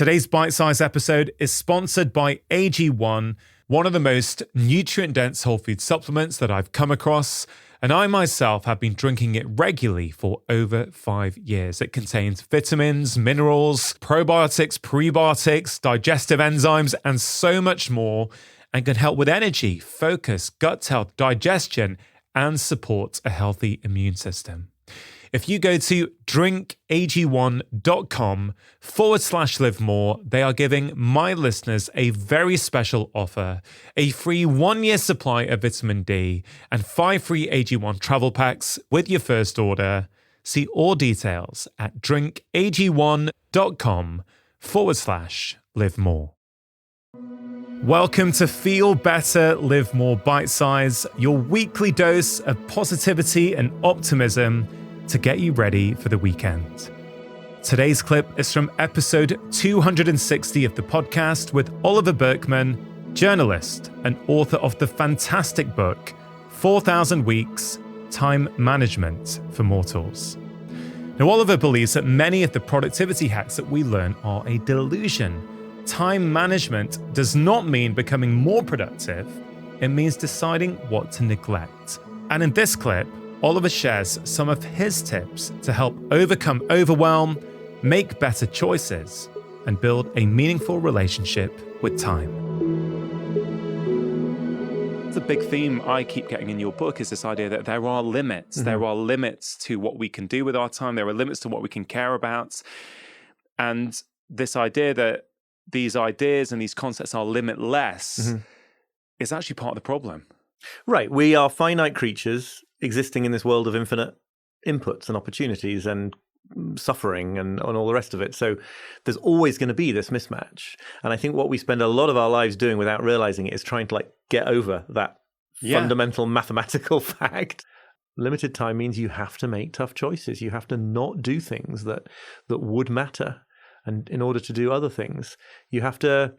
Today's bite-sized episode is sponsored by AG1, one of the most nutrient-dense whole food supplements that I've come across, and I myself have been drinking it regularly for over 5 years. It contains vitamins, minerals, probiotics, prebiotics, digestive enzymes, and so much more, and can help with energy, focus, gut health, digestion, and support a healthy immune system. If you go to drinkag1.com/live more, they are giving my listeners a very special offer, a free 1-year supply of vitamin D and 5 free AG1 travel packs with your first order. See all details at drinkag1.com/live more. Welcome to Feel Better, Live More Bite Size, your weekly dose of positivity and optimism to get you ready for the weekend. Today's clip is from episode 260 of the podcast with Oliver Burkeman, journalist and author of the fantastic book, 4,000 Weeks, Time Management for Mortals. Now, Oliver believes that many of the productivity hacks that we learn are a delusion. Time management does not mean becoming more productive, it means deciding what to neglect. And in this clip, Oliver shares some of his tips to help overcome overwhelm, make better choices, and build a meaningful relationship with time. The big theme I keep getting in your book is this idea that there are limits. Mm-hmm. There are limits to what we can do with our time. There are limits to what we can care about. And this idea that these ideas and these concepts are limitless is actually part of the problem. Right. We are finite creatures existing in this world of infinite inputs and opportunities and suffering and all the rest of it. So there's always going to be this mismatch. And I think what we spend a lot of our lives doing without realizing it is trying to get over that fundamental mathematical fact. Limited time means you have to make tough choices. You have to not do things that would matter. And in order to do other things, you have to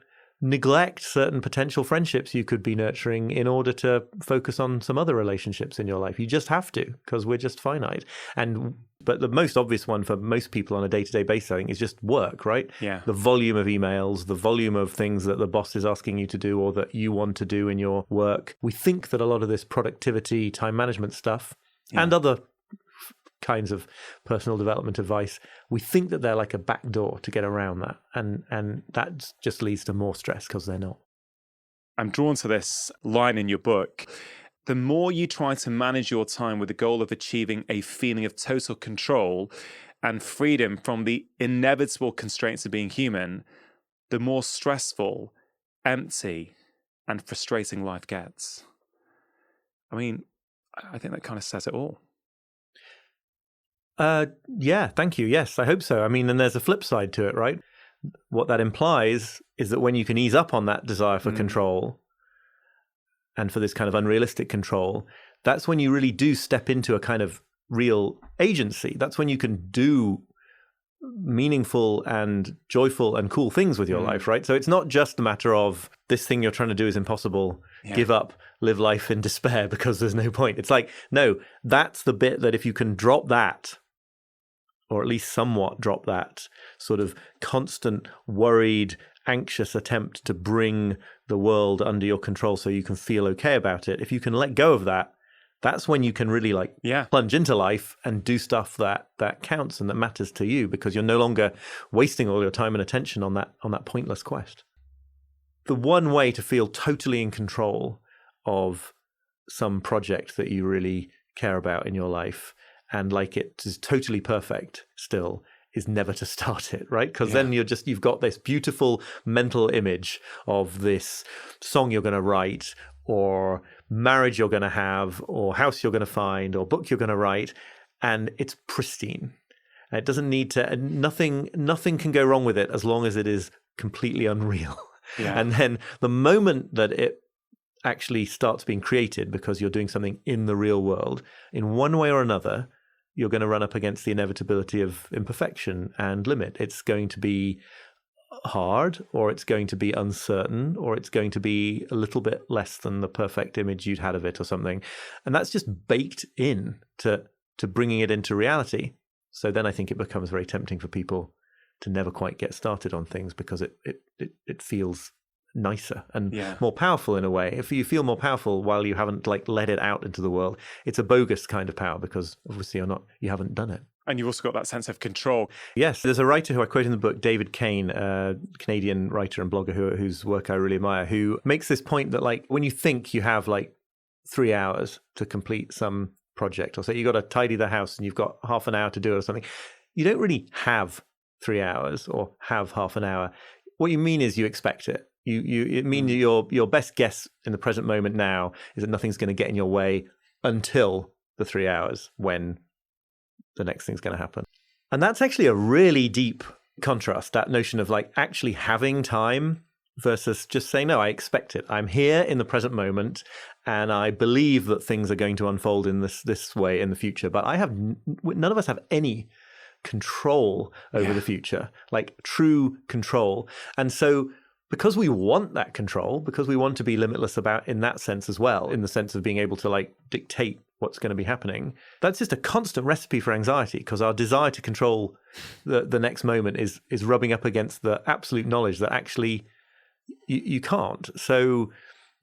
neglect certain potential friendships you could be nurturing in order to focus on some other relationships in your life. You just have to, because we're just finite. But the most obvious one for most people on a day-to-day basis, I think, is just work, right? Yeah. The volume of emails, the volume of things that the boss is asking you to do or that you want to do in your work. We think that a lot of this productivity, time management stuff and other kinds of personal development advice, we think that they're like a back door to get around that. And that just leads to more stress because they're not. I'm drawn to this line in your book. The more you try to manage your time with the goal of achieving a feeling of total control and freedom from the inevitable constraints of being human, the more stressful, empty, and frustrating life gets. I mean, I think that kind of says it all. Yeah, thank you. Yes, I hope so. I mean, and there's a flip side to it, right? What that implies is that when you can ease up on that desire for control and for this kind of unrealistic control, that's when you really do step into a kind of real agency. That's when you can do meaningful and joyful and cool things with your life, right? So it's not just a matter of this thing you're trying to do is impossible, give up, live life in despair because there's no point. It's like, no, that's the bit that if you can drop that, or at least somewhat drop that sort of constant, worried, anxious attempt to bring the world under your control so you can feel okay about it. If you can let go of that, that's when you can really plunge into life and do stuff that counts and that matters to you, because you're no longer wasting all your time and attention on that pointless quest. The one way to feel totally in control of some project that you really care about in your life and like it is totally perfect still is never to start it, right? Because then you've got this beautiful mental image of this song you're going to write or marriage you're going to have or house you're going to find or book you're going to write, and it's pristine. It doesn't need to, nothing can go wrong with it as long as it is completely unreal. Yeah. And then the moment that it actually starts being created because you're doing something in the real world, in one way or another, you're going to run up against the inevitability of imperfection and limit. It's going to be hard, or it's going to be uncertain, or it's going to be a little bit less than the perfect image you'd had of it or something. And that's just baked in to bringing it into reality. So then I think it becomes very tempting for people never quite get started on things because it feels nicer and Yeah. more powerful in a way. If you feel more powerful while you haven't like let it out into the world, it's a bogus kind of power because obviously you haven't done it. And you've also got that sense of control. Yes, there's a writer who I quote in the book, David Kane, a Canadian writer and blogger whose work I really admire, who makes this point that like when you think you have like 3 hours to complete some project, or say you got to tidy the house and you've got half an hour to do it or something, you don't really have 3 hours or have half an hour. What you mean is you expect it. It means your best guess in the present moment now is that nothing's going to get in your way until the 3 hours when the next thing's going to happen. And that's actually a really deep contrast, that notion of like actually having time versus just saying, no, I expect it. I'm here in the present moment and I believe that things are going to unfold in this way in the future. But none of us have any control over the future, like true control. And so because we want that control, because we want to be limitless about in that sense as well, in the sense of being able to like dictate what's going to be happening, that's just a constant recipe for anxiety because our desire to control the next moment is rubbing up against the absolute knowledge that actually you can't. So,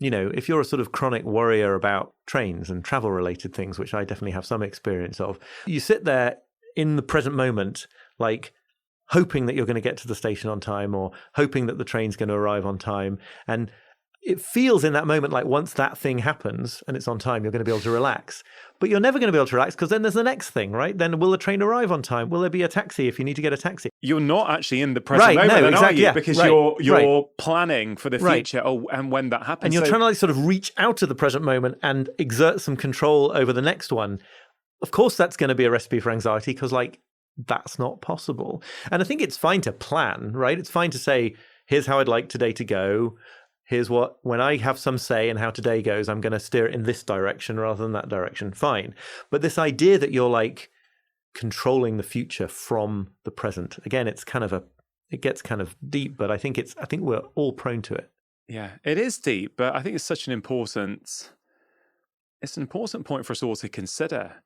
if you're a sort of chronic worrier about trains and travel related things, which I definitely have some experience of, you sit there in the present moment, like hoping that you're going to get to the station on time or hoping that the train's going to arrive on time. And it feels in that moment like once that thing happens and it's on time, you're going to be able to relax. But you're never going to be able to relax because then there's the next thing, right? Then will the train arrive on time? Will there be a taxi if you need to get a taxi? You're not actually in the present moment, then, exactly, are you? Because you're planning for the future and when that happens. And you're trying to like sort of reach out of the present moment and exert some control over the next one. Of course, that's going to be a recipe for anxiety because like that's not possible. And I think it's fine to plan, right? It's fine to say, here's how I'd like today to go. Here's when I have some say in how today goes, I'm going to steer it in this direction rather than that direction. Fine. But this idea that you're like controlling the future from the present, again, it gets kind of deep, but I think we're all prone to it. Yeah, it is deep, but I think it's such an important point for us all to consider.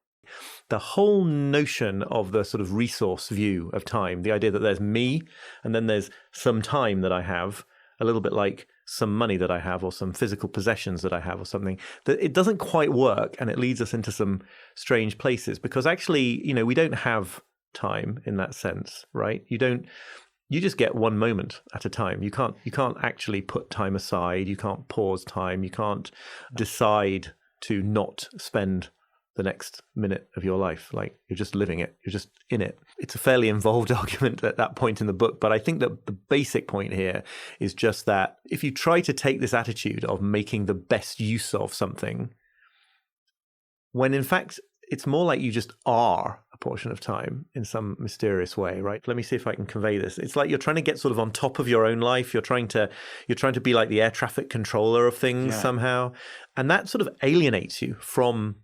The whole notion of the sort of resource view of time, the idea that there's me and then there's some time that I have, a little bit like some money that I have or some physical possessions that I have or something, that it doesn't quite work and it leads us into some strange places because actually, we don't have time in that sense, right? You just get one moment at a time. You can't actually put time aside. You can't pause time. You can't decide to not spend the next minute of your life. Like you're just living it. You're just in it. It's a fairly involved argument at that point in the book, but I think that the basic point here is just that if you try to take this attitude of making the best use of something, when in fact it's more like you just are a portion of time in some mysterious way, right? Let me see if I can convey this. It's like you're trying to get sort of on top of your own life. You're trying to be like the air traffic controller of things somehow. And that sort of alienates you from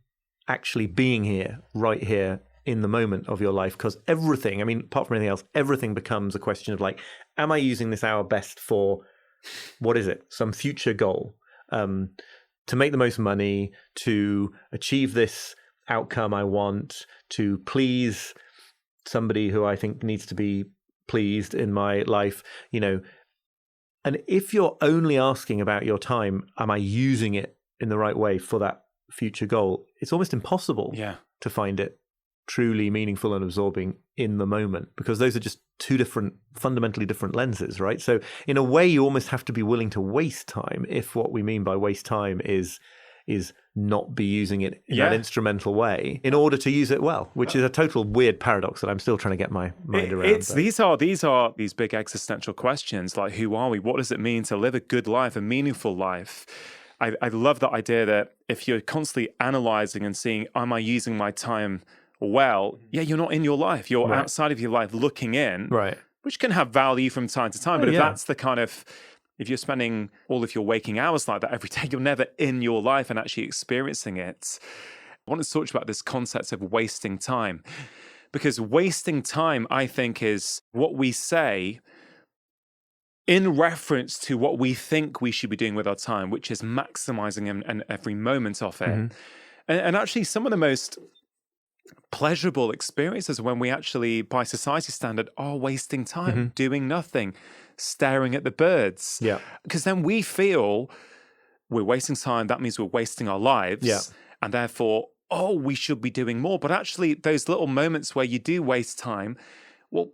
actually being here, right here in the moment of your life. Because everything, apart from anything else, everything becomes a question of like, am I using this hour best for, what is it? Some future goal, to make the most money, to achieve this outcome I want, to please somebody who I think needs to be pleased in my life, And if you're only asking about your time, am I using it in the right way for that future goal? It's almost impossible to find it truly meaningful and absorbing in the moment because those are just two fundamentally different lenses, right? So in a way, you almost have to be willing to waste time if what we mean by waste time is not be using it in that instrumental way in order to use it well, which is a total weird paradox that I'm still trying to get my mind around. These are these big existential questions like, who are we? What does it mean to live a good life, a meaningful life? I love that idea that if you're constantly analyzing and seeing, am I using my time well? Yeah, you're not in your life. You're outside of your life looking in, which can have value from time to time. But if that's the kind of, if you're spending all of your waking hours like that every day, you're never in your life and actually experiencing it. I want to talk about this concept of wasting time, because wasting time, I think, is what we say in reference to what we think we should be doing with our time, which is maximizing and every moment of it. Mm-hmm. And actually, some of the most pleasurable experiences when we actually, by society standard, are wasting time doing nothing, staring at the birds. Yeah. Because then we feel we're wasting time. That means we're wasting our lives. Yeah. And therefore, we should be doing more. But actually, those little moments where you do waste time, well,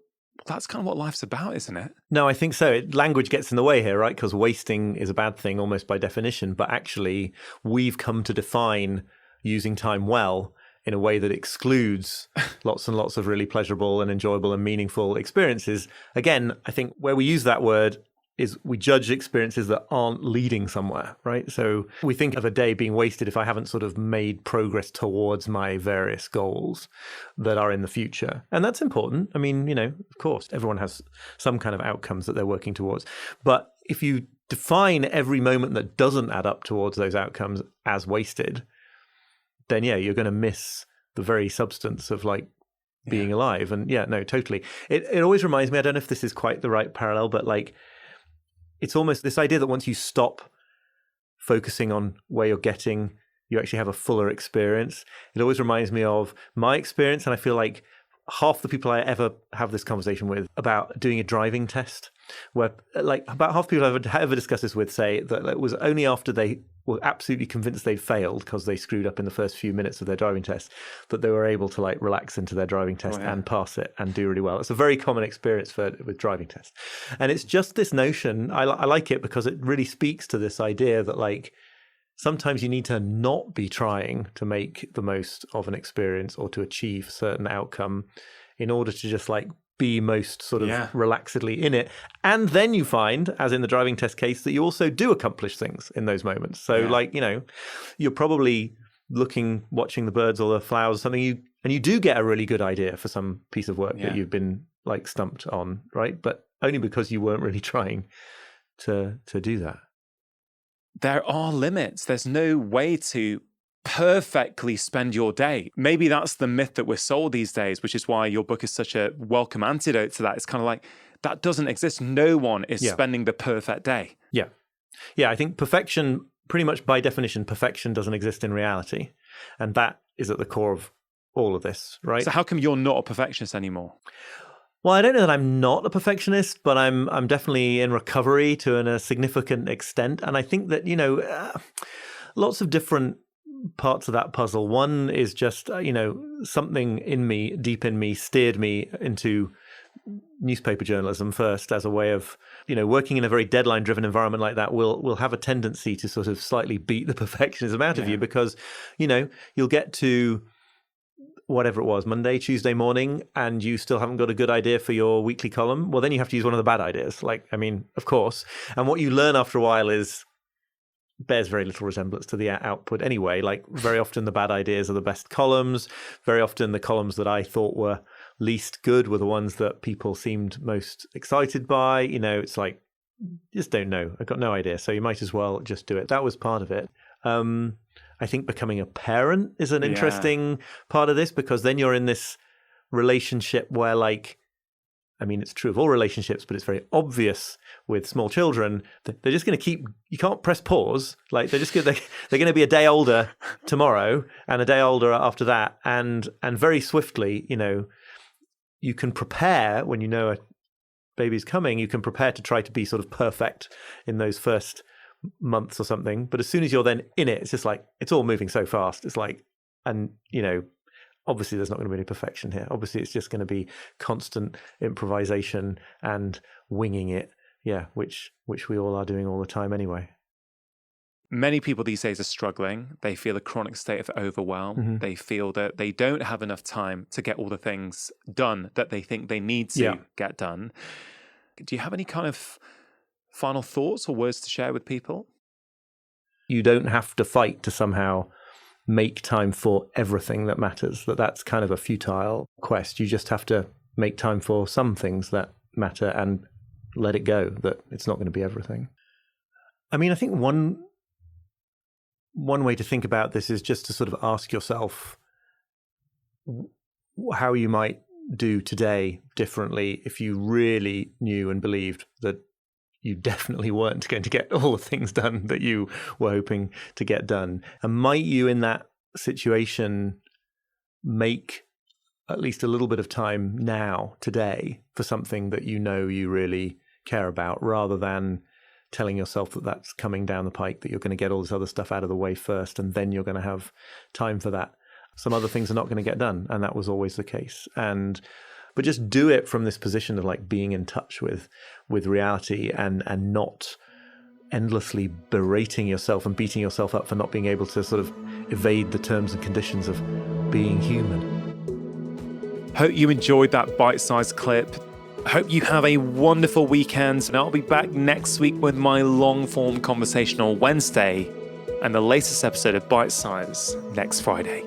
that's kind of what life's about, isn't it? No, I think so. Language gets in the way here, right? Because wasting is a bad thing almost by definition. But actually, we've come to define using time well in a way that excludes lots and lots of really pleasurable and enjoyable and meaningful experiences. Again, I think where we use that word is we judge experiences that aren't leading somewhere, right? So we think of a day being wasted if I haven't sort of made progress towards my various goals that are in the future. And that's important. I mean, of course, everyone has some kind of outcomes that they're working towards. But if you define every moment that doesn't add up towards those outcomes as wasted, then you're going to miss the very substance of like being alive. And no, totally. It always reminds me, I don't know if this is quite the right parallel, but like, it's almost this idea that once you stop focusing on where you're getting, you actually have a fuller experience. It always reminds me of my experience, and I feel like half the people I ever have this conversation with about doing a driving test, where like about half the people I've ever discussed this with say that it was only after they were absolutely convinced they'd failed because they screwed up in the first few minutes of their driving test that they were able to like relax into their driving test and pass it and do really well. It's a very common experience with driving tests. And it's just this notion, I like it because it really speaks to this idea that like sometimes you need to not be trying to make the most of an experience or to achieve a certain outcome in order to just like be most sort of relaxedly in it. And then you find, as in the driving test case, that you also do accomplish things in those moments. So like, you're probably watching the birds or the flowers or something, and you do get a really good idea for some piece of work that you've been like stumped on, right? But only because you weren't really trying to do that. There are limits. There's no way to perfectly spend your day. Maybe that's the myth that we're sold these days, which is why your book is such a welcome antidote to that. It's kind of like, that doesn't exist. No one is spending the perfect day. Yeah. Yeah, I think perfection, pretty much by definition, perfection doesn't exist in reality. And that is at the core of all of this, right? So how come you're not a perfectionist anymore? Well, I don't know that I'm not a perfectionist, but I'm definitely in recovery to a significant extent. And I think that, lots of different parts of that puzzle. One is just, something in me, deep in me, steered me into newspaper journalism first as a way of, working in a very deadline-driven environment like that will have a tendency to sort of slightly beat the perfectionism out of you because, you'll get to whatever it was, Monday, Tuesday morning, and you still haven't got a good idea for your weekly column. Well, then you have to use one of the bad ideas. Of course. And what you learn after a while bears very little resemblance to the output anyway. Like very often the bad ideas are the best columns. Very often the columns that I thought were least good were the ones that people seemed most excited by. It's like, just don't know. I've got no idea. So you might as well just do it. That was part of it. I think becoming a parent is an interesting part of this because then you're in this relationship where it's true of all relationships, but it's very obvious with small children that they're just going to keep, you can't press pause. Like they're going to be a day older tomorrow and a day older after that. And very swiftly, you can prepare when a baby's coming, you can prepare to try to be sort of perfect in those first months or something. But as soon as you're then in it, it's just like, it's all moving so fast. It's like, and obviously there's not going to be any perfection here. Obviously it's just going to be constant improvisation and winging it. Yeah, which we all are doing all the time anyway. Many people these days are struggling. They feel a chronic state of overwhelm. Mm-hmm. They feel that they don't have enough time to get all the things done that they think they need to get done. Do you have any kind of final thoughts or words to share with people? You don't have to fight to somehow make time for everything that matters. That's kind of a futile quest. You just have to make time for some things that matter and let it go, that it's not going to be everything. I mean, I think one way to think about this is just to sort of ask yourself how you might do today differently if you really knew and believed that you definitely weren't going to get all the things done that you were hoping to get done. And might you in that situation make at least a little bit of time now, today, for something that you know you really care about, rather than telling yourself that that's coming down the pike, that you're going to get all this other stuff out of the way first, and then you're going to have time for that. Some other things are not going to get done, and that was always the case. But just do it from this position of like being in touch with reality, and not endlessly berating yourself and beating yourself up for not being able to sort of evade the terms and conditions of being human. Hope you enjoyed that bite-sized clip. Hope you have a wonderful weekend, and I'll be back next week with my long-form conversation on Wednesday and the latest episode of Bite Size next Friday.